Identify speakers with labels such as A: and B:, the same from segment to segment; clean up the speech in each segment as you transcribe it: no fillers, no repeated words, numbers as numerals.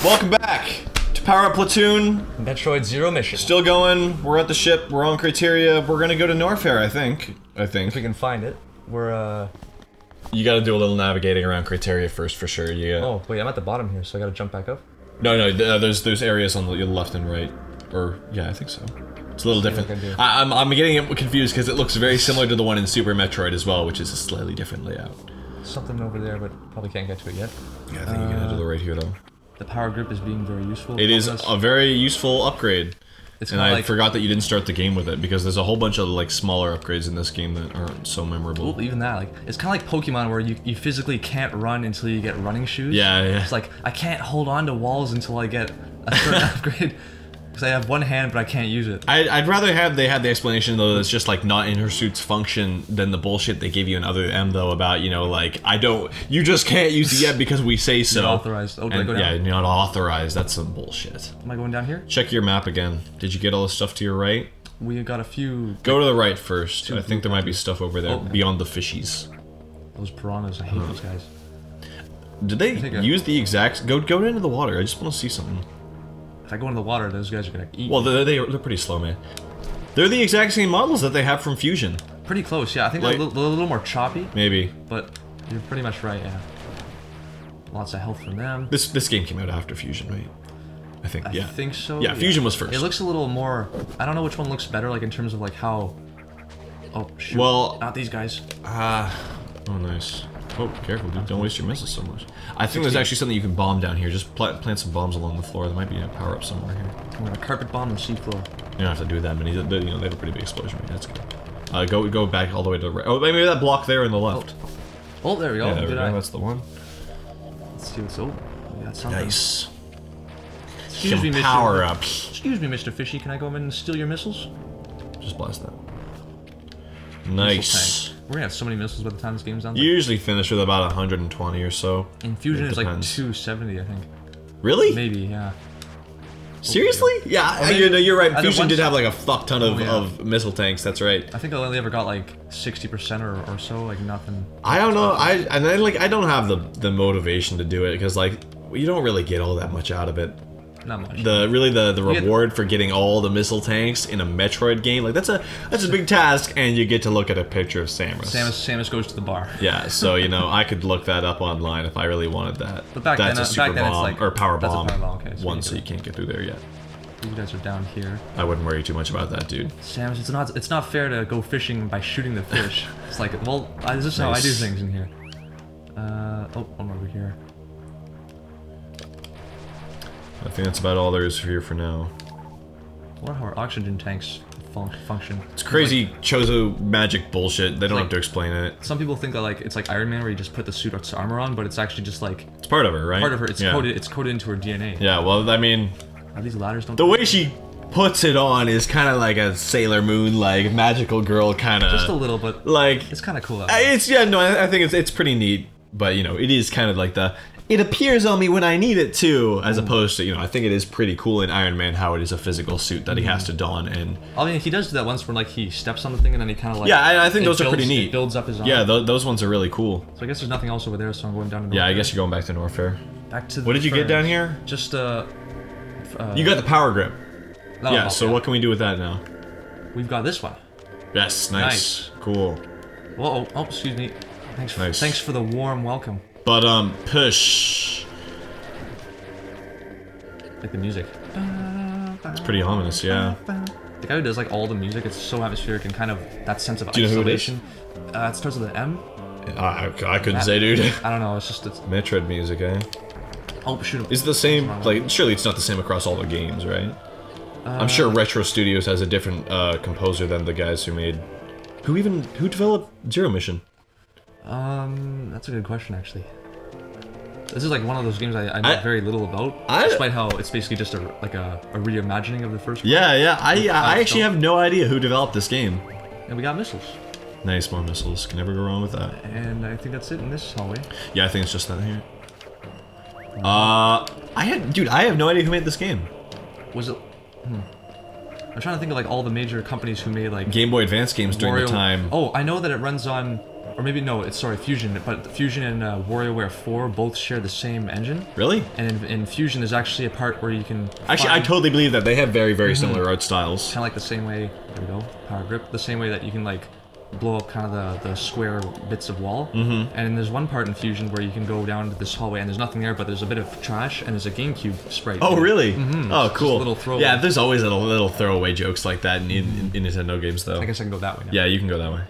A: Welcome back to Powerup Platoon.
B: Metroid Zero Mission.
A: Still going. We're at the ship. We're on Criteria. We're gonna go to Norfair, I think.
B: If we can find it. We're,
A: You gotta do a little navigating around Criteria first, for sure.
B: Oh, wait, I'm at the bottom here, so I gotta jump back up?
A: No, there's areas on the left and right. Or, yeah, I think so. It's a little different. I'm getting it confused because it looks very similar to the one in Super Metroid as well, which is a slightly different layout.
B: Something over there, but probably can't get to it yet.
A: Yeah, I think you can head to the right here, though.
B: The power grip is being very useful.
A: It is a very useful upgrade. And I forgot that you didn't start the game with it, because there's a whole bunch of, like, smaller upgrades in this game that aren't so memorable.
B: Well, even that, like, it's kind of like Pokemon where you physically can't run until you get running shoes.
A: Yeah.
B: It's like, I can't hold on to walls until I get a certain upgrade. Because I have one hand, but I can't use it.
A: I'd rather they had the explanation, though, that's just, like, not in her suit's function than the bullshit they gave you in Other M, though, about, you know, like, you just can't use it yet because we say so.
B: You're authorized. Oh, did I go down?
A: Yeah, you're not authorized. That's some bullshit.
B: Am I going down here?
A: Check your map again. Did you get all the stuff to your right?
B: We got a few...
A: Go to the right first. I think there might be stuff over there, beyond the fishies.
B: Those piranhas, I hate those guys.
A: Did they use the exact... Go into the water, I just want to see something.
B: If I go into the water, those guys are gonna eat.
A: Well, they're pretty slow, man. They're the exact same models that they have from Fusion.
B: Pretty close, yeah. I think they're a little more choppy.
A: Maybe.
B: But you're pretty much right, yeah. Lots of health from them.
A: This game came out after Fusion, right? I think, yeah.
B: I think so.
A: Yeah, Fusion was first.
B: It looks a little more... I don't know which one looks better, like, in terms of, like, how... Oh, shoot.
A: Well...
B: Not these guys.
A: Oh, nice. Oh, careful, dude. Don't waste your missiles so much. I think there's actually something you can bomb down here. Just plant some bombs along the floor. There might be a power-up somewhere here.
B: I'm gonna carpet bomb the seafloor.
A: You don't have to do that many. You know, they have a pretty big explosion rate. That's good. Go back all the way to the right. Oh, maybe that block there on the left.
B: Oh, there we go.
A: Yeah, there we go. That's the one.
B: Let's see what's over. We got something.
A: Nice.
B: Excuse me,
A: power-ups.
B: Excuse me, Mr. Fishy. Can I go in and steal your missiles?
A: Just blast that. Nice.
B: We're gonna have so many missiles by the time this game's done.
A: You usually finish with about 120 or so.
B: In Fusion, it's like 270, I think.
A: Really?
B: Maybe, yeah.
A: Seriously? Yeah, you're right. Fusion did have like a fuck ton of missile tanks. That's right.
B: I think I only ever got like 60% or so, like nothing.
A: I don't know. I don't have the motivation to do it because like you don't really get all that much out of it.
B: Not much.
A: The reward for getting all the missile tanks in a Metroid game, like that's a big task, and you get to look at a picture of Samus.
B: Samus goes to the bar.
A: Yeah, so you know I could look that up online if I really wanted that.
B: But back then,
A: it's like or power bomb.
B: Okay, so
A: one, so you can't get through there yet.
B: These guys are down here.
A: I wouldn't worry too much about that, dude.
B: Samus, it's not fair to go fishing by shooting the fish. It's like, well, this is how I do things in here. Oh, one over here.
A: I think that's about all there is here for now.
B: I wonder how our oxygen tanks function.
A: It's crazy Chozo magic bullshit. They don't have to explain it.
B: Some people think that like it's like Iron Man where you just put the suit's armor on, but it's actually just like
A: it's part of her, right?
B: Part of her. It's coded. It's coded into her DNA.
A: Yeah. Well, I mean,
B: these ladders don't.
A: The way she puts it on is kind of like a Sailor Moon, like magical girl kind of.
B: Just a little, but
A: like
B: it's kind of cool.
A: I think it's pretty neat. But you know, it is kind of like it appears on me when I need it to, as opposed to, you know, I think it is pretty cool in Iron Man how it is a physical suit that he has to don, and...
B: I mean, he does do that once when, like, he steps on the thing and then he kind of, like...
A: Yeah, I think those are pretty neat.
B: It builds up his arm.
A: Yeah, those ones are really cool.
B: So I guess there's nothing else over there, so I'm going down to Norfair.
A: Yeah, I guess you're going back to Norfair.
B: Back to the
A: What did you get down here?
B: Just,
A: You got the power grip.
B: No,
A: yeah, so what can we do with that now?
B: We've got this one.
A: Yes, nice. Cool.
B: Whoa, oh, excuse me. Thanks for the warm welcome.
A: But, push...
B: Like the music.
A: It's pretty ominous, yeah.
B: The guy who does like all the music, it's so atmospheric and kind of that sense of isolation. It starts with an M.
A: I couldn't say, dude.
B: I don't know, it's just...
A: Metroid music, eh?
B: Oh, shoot.
A: Is it the same, like, surely it's not the same across all the games, right? I'm sure Retro Studios has a different composer than the guys who made... Who developed Zero Mission?
B: That's a good question, actually. This is like one of those games I know very little about, despite how it's basically just a reimagining of the first one.
A: Yeah. I actually have no idea who developed this game.
B: And we got missiles.
A: Nice, more missiles. Can never go wrong with that.
B: And I think that's it in this hallway.
A: Yeah, I think it's just that here. Dude, I have no idea who made this game.
B: Was it? I'm trying to think of like all the major companies who made like
A: Game Boy Advance games during the time.
B: Oh, I know that it runs on or maybe no, it's sorry, Fusion. But Fusion and WarioWare 4 both share the same engine.
A: Really?
B: And in Fusion, there's actually a part where you can.
A: Actually, I totally believe that they have very similar art styles.
B: Kind of like the same way. There we go. Power grip. The same way that you can like blow up kind of the square bits of wall. And then there's one part in Fusion where you can go down to this hallway and there's nothing there, but there's a bit of trash and there's a GameCube sprite.
A: Oh, really? Oh, cool.
B: Little throwaway.
A: Yeah, there's always little throwaway jokes like that in Nintendo games, though.
B: I guess I can go that way now.
A: Yeah, you can go that way.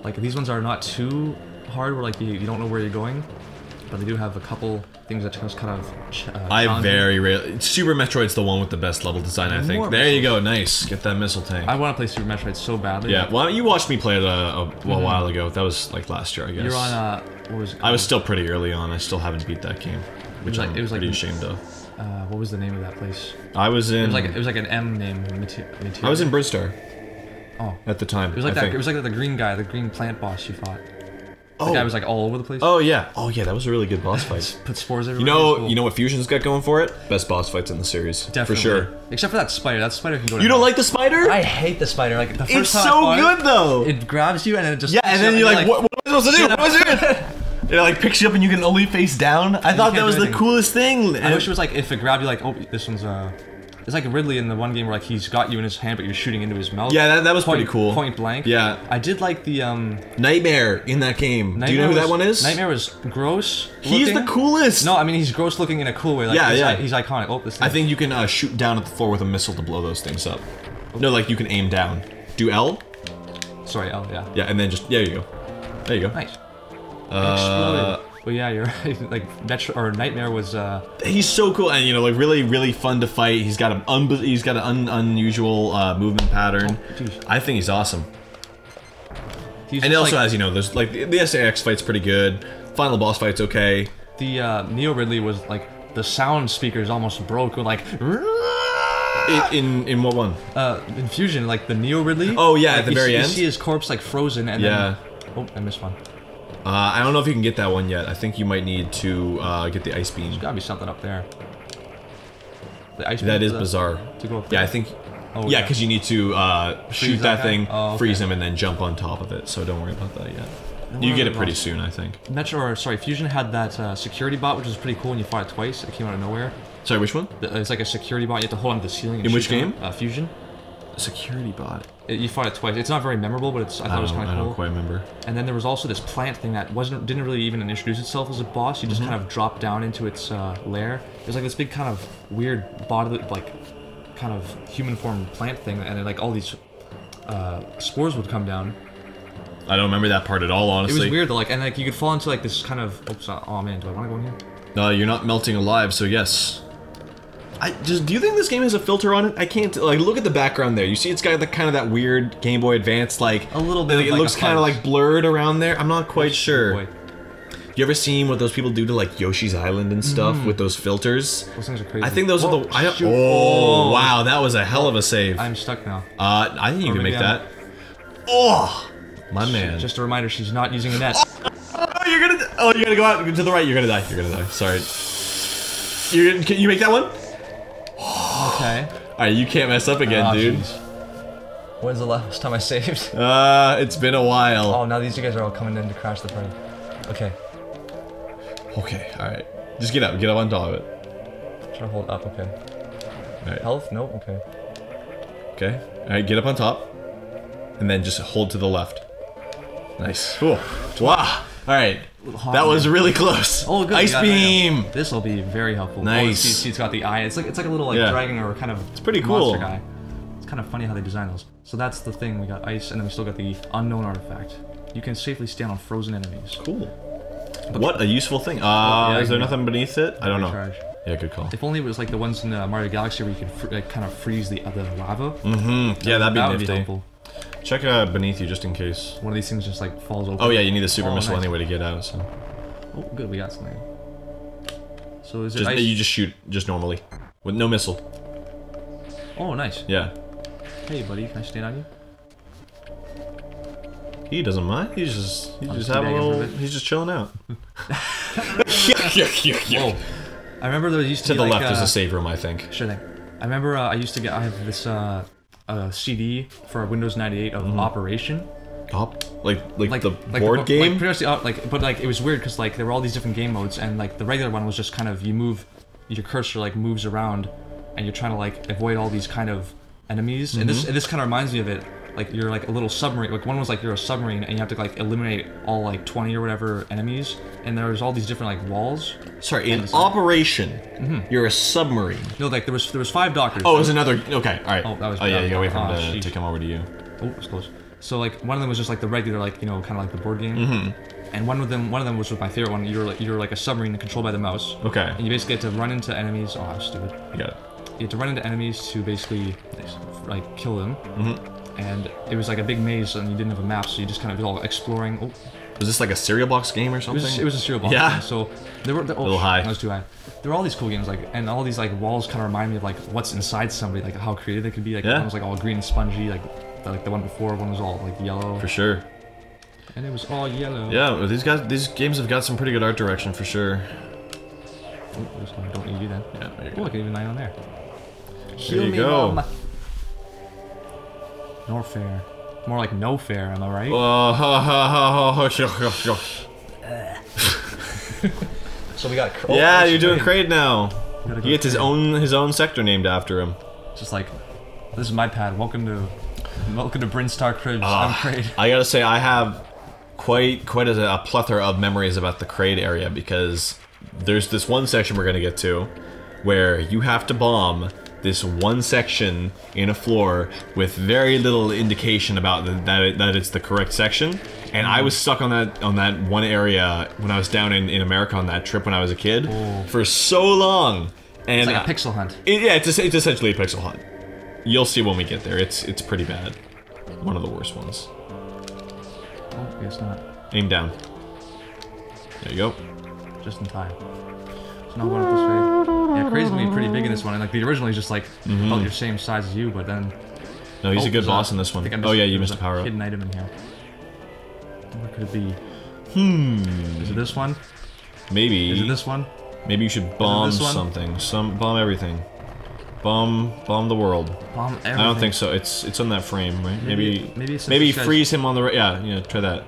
B: Like, these ones are not too hard where, like, you don't know where you're going, but they do have a couple things that just kind of
A: I very rarely... Super Metroid's the one with the best level design, I think. There you go, nice. Get that missile tank.
B: I want to play Super Metroid so badly.
A: Yeah, well, you watched me play it a while ago. That was, like, last year, I guess.
B: You're on, what was it called?
A: I was still pretty early on. I still haven't beat that game, which I'm pretty ashamed of.
B: What was the name of that place?
A: I was in...
B: It was like an M name.
A: I was in Bristar.
B: Oh.
A: At the time,
B: It was like that. It was like the green guy, the green plant boss you fought.
A: Oh.
B: The guy was like all over the place.
A: Oh yeah. Oh yeah, that was a really good boss fight.
B: Put spores everywhere.
A: You know what Fusion's got going for it? Best boss fights in the series.
B: Definitely.
A: For sure.
B: Except for that spider. That spider can go.
A: You don't like the spider?
B: I hate the spider. Like the first
A: it's
B: time
A: so
B: I fought
A: good though.
B: It grabs you and then it just.
A: Yeah, and then you're like, what am I supposed to do? What was it? It like picks you up and you can only face down. I thought that was the coolest thing.
B: I wish it was like if it grabbed you like, oh, this one's It's like Ridley in the one game where like he's got you in his hand, but you're shooting into his mouth.
A: Yeah, that was pretty cool.
B: Point blank.
A: Yeah.
B: I did like the
A: Nightmare in that game. Do you know who that one is?
B: Nightmare was gross.
A: He's the coolest.
B: No, I mean he's gross looking in a cool way. Like,
A: yeah.
B: He's iconic. Oh, this thing.
A: I think you can shoot down at the floor with a missile to blow those things up. No, like you can aim down. Do L.
B: Sorry, L. Yeah.
A: Yeah, and then just there you go. There you go.
B: Nice. Exploded. Well, yeah, you're right. Like Nightmare was.
A: He's so cool, and you know, like really fun to fight. He's got an unusual movement pattern.
B: Oh,
A: I think he's awesome. And also, as you know, there's like the SAX fight's pretty good. Final boss fight's okay.
B: The Neo Ridley was like the sound speakers almost broke with like.
A: In what one?
B: In Fusion, like the Neo Ridley.
A: Oh yeah, at the very end.
B: You see his corpse like frozen, and then. Oh, I missed one.
A: I don't know if you can get that one yet. I think you might need to get the ice beam.
B: There's gotta be something up there. The ice beam.
A: That is bizarre.
B: To go up
A: there. Yeah, I think. Oh, yeah, because you need to shoot that thing, freeze him, and then jump on top of it. So don't worry about that yet. You get it pretty soon, I think.
B: Fusion had that security bot, which was pretty cool when you fought it twice. It came out of nowhere.
A: Sorry, which one?
B: It's like a security bot. You have to hold on to the ceiling.
A: In which game?
B: Fusion.
A: A security bot.
B: You fought it twice. It's not very memorable, but I thought it was kind of cool.
A: I don't quite remember.
B: And then there was also this plant thing that didn't really even introduce itself as a boss. You just kind of dropped down into its lair. It was like this big kind of weird body, like kind of human form plant thing, and then, like all these spores would come down.
A: I don't remember that part at all, honestly.
B: It was weird though, like, and like you could fall into like this kind of. Oops! Oh man, do I want to go in here?
A: No, you're not melting alive, so yes. Do you think this game has a filter on it? I can't, like, look at the background there. You see it's got the kind of that weird Game Boy Advance, like...
B: A little bit
A: like, it looks kind of, like, blurred around there. I'm not quite sure. You ever seen what those people do to, like, Yoshi's Island and stuff with those filters?
B: Those things are crazy.
A: I think those are the... Oh, wow, that was a hell of a save.
B: I'm stuck now.
A: I think you can make that. Oh, my man.
B: Just a reminder, she's not using a net.
A: You're gonna go out to the right. You're gonna die. You're gonna die. Sorry. Can you make that one?
B: Okay.
A: Alright, you can't mess up again, dude.
B: Geez. When's the last time I saved?
A: It's been a while.
B: Oh, now these guys are all coming in to crash the party. Okay.
A: Okay, alright. Just get up on top of it.
B: Try to hold up, okay.
A: Alright.
B: Health? Nope, okay.
A: Okay. Alright, get up on top. And then just hold to the left. Nice. Cool. Wow. Alright. That was really close.
B: Oh, good.
A: Ice beam.
B: This will be very helpful.
A: Nice.
B: Oh, see, it's got the eye. It's like a little like dragon or kind of.
A: It's pretty cool.
B: Monster guy. It's kind of funny how they design those. So that's the thing. We got ice, and then we still got the unknown artifact. You can safely stand on frozen enemies.
A: Cool. What a useful thing. Is there nothing beneath it? I don't know.
B: Recharge.
A: Yeah, good call.
B: If only it was like the ones in Mario Galaxy where you could like, kind of freeze the lava.
A: Yeah, that'd be
B: that
A: nifty.
B: would be helpful.
A: Check beneath you just in case.
B: One of these things just like falls open.
A: Oh yeah, you need the super missile
B: nice.
A: anyway to get out. So.
B: Oh, good, we got something. So is it ice?
A: You just shoot just normally with no missile.
B: Oh, nice.
A: Yeah.
B: Hey, buddy, can I stand on you?
A: He doesn't mind. He's just having a little. He's just chilling out.
B: Whoa. I remember there used to be
A: the
B: like,
A: left there's a save room, I think.
B: Sure thing. I remember I have this CD for Windows 98 of Operation,
A: Like the board game?
B: Like, pretty much but like it was weird because like there were all these different game modes, and like the regular one was just kind of you move, your cursor like moves around, and you're trying to like avoid all these kind of enemies. And this kind of reminds me of it. Like you're like a little submarine. Like one was like you're a submarine and you have to like eliminate all like 20 or whatever enemies. And there's all these different like walls.
A: Sorry, in Operation, you're a submarine.
B: No, like there was 5 doctors.
A: Oh, it was another. Okay, all right.
B: Oh, that was.
A: Oh yeah, you gotta wait for him to come over to you.
B: Oh, it's close. So like one of them was just like the regular like kind of like the board game. And one of them was my favorite one. You're like a submarine controlled by the mouse.
A: Okay.
B: And you basically get to run into enemies. Oh, I'm stupid.
A: You got it.
B: You have to run into enemies to basically like kill them. And it was like a big maze, and you didn't have a map, so you just kind of did all exploring. Oh.
A: Was this like a cereal box game or something?
B: It was a cereal box game. So there were a little high. That was too high. There were all these cool games, like, and all these like walls kind of remind me of like what's inside somebody, like how creative they could be. Like one was like all green and spongy, like the one before, one was all like yellow.
A: For sure.
B: And it was all yellow.
A: Yeah, these games have got some pretty good art direction for sure.
B: Oh, this one don't need you then.
A: Yeah, there you
B: go. Look, even 9 on there.
A: There you go.
B: Mom. Nor fair. More like no fair, am I right? So we got.
A: Yeah, you're doing Kraid now. He gets his own sector named after him.
B: Just like, this is my pad. Welcome to Brinstar Cribs. I'm Kraid.
A: I gotta say, I have quite a plethora of memories about the Kraid area because there's this one section we're gonna get to where you have to bomb this one section in a floor with very little indication about that it's the correct section, and I was stuck on that one area when I was down in America on that trip when I was a kid for so long. And
B: it's like a pixel hunt.
A: It's essentially a pixel hunt. You'll see when we get there. It's pretty bad. One of the worst ones.
B: Oh, I guess not.
A: Aim down. There you go.
B: Just in time. So now going up this way. Yeah, Kraid's gonna be pretty big in this one, and like the original is just like about your same size as you, but then.
A: No, he's a good boss in this one. Oh yeah, you missed a power up.
B: Hidden item in here. What could it be? Is it this one?
A: Maybe.
B: Is it this one?
A: Maybe you should bomb something. Bomb everything. Bomb the world.
B: Bomb everything.
A: I don't think so. It's on that frame, right? Maybe
B: freeze
A: him on the right. Yeah, try that.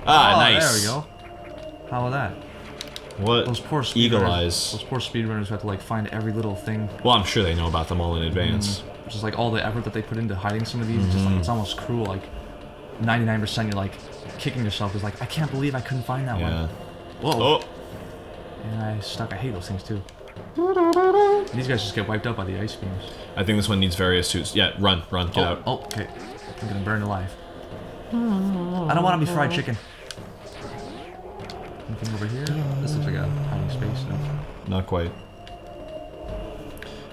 A: Ah, nice.
B: There we go. How about that?
A: What?
B: Those poor
A: Eagle Eyes.
B: Those poor speedrunners who have to like find every little thing.
A: Well, I'm sure they know about them all in advance.
B: Just like all the effort that they put into hiding some of these, just like, it's almost cruel. Like 99% you're like kicking yourself. Is like I can't believe I couldn't find that one. Whoa. Oh. And I stuck. I hate those things too. These guys just get wiped out by the ice beams.
A: I think this one needs various suits. Yeah, run, get out.
B: Oh, okay. I'm gonna burn alive. I don't want to be fried chicken. Anything over here? This looks like a hiding space. No.
A: Not quite.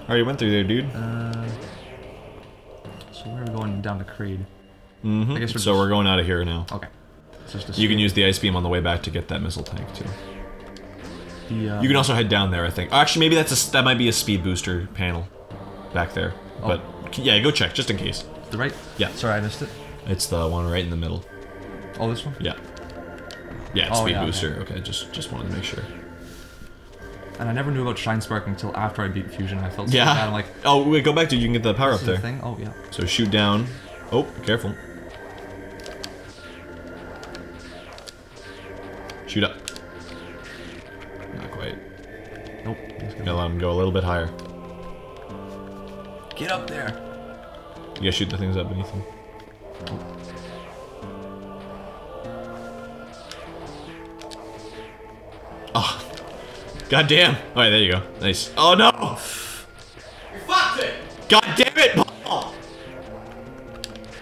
A: Alright, you went through there, dude.
B: So where are we going down to Kraid?
A: I guess we're going out of here now.
B: Okay.
A: You can use the ice beam on the way back to get that missile tank too. You can also head down there, I think. Actually, maybe that might be a speed booster panel back there. But yeah, go check just in case.
B: The right?
A: Yeah.
B: Sorry, I missed it.
A: It's the one right in the middle.
B: Oh, this one?
A: Yeah. Yeah, it's speed booster. Okay, just wanted to make sure.
B: And I never knew about Shine Spark until after I beat Fusion. I felt so bad. I'm like,
A: oh wait, go back to you can get the power up there.
B: Thing? Oh yeah.
A: So shoot down. Oh, careful. Shoot up. Not quite.
B: Nope.
A: Gotta let him go a little bit higher.
B: Get up there.
A: You gotta shoot the things up beneath him. Oh. God damn. Alright, there you go. Nice. Oh no!
B: You fucked it!
A: God damn it, Paul!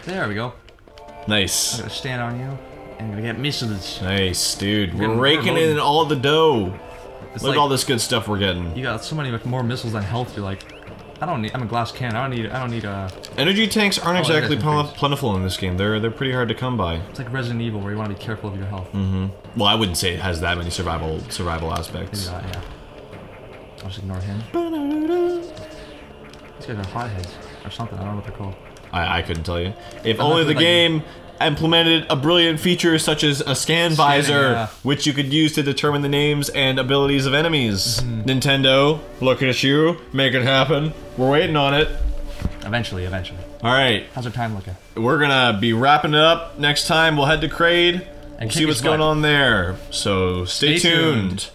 B: There we go.
A: Nice.
B: I'm gonna stand on you, and I'm gonna get missiles.
A: Nice, dude. We're raking in all the dough.
B: It's
A: Look
B: like,
A: at all this good stuff we're getting.
B: You got so many more missiles than health. You're like, I'm a glass can. I don't need a.
A: Energy tanks aren't exactly plentiful in this game. They're pretty hard to come by.
B: It's like Resident Evil, where you want to be careful of your health.
A: Well, I wouldn't say it has that many survival aspects.
B: Yeah. I'll just ignore him. These guys are hotheads or something. I don't know what they're called.
A: I couldn't tell you. If only the game implemented a brilliant feature such as a scan visor, which you could use to determine the names and abilities of enemies. Nintendo, look at you, make it happen. We're waiting on it.
B: Eventually.
A: Alright, All right.
B: How's our time looking?
A: We're gonna be wrapping it up. Next time, we'll head to Crade. We'll
B: And
A: see
B: kick
A: what's
B: his
A: going
B: butt.
A: on there. So stay tuned.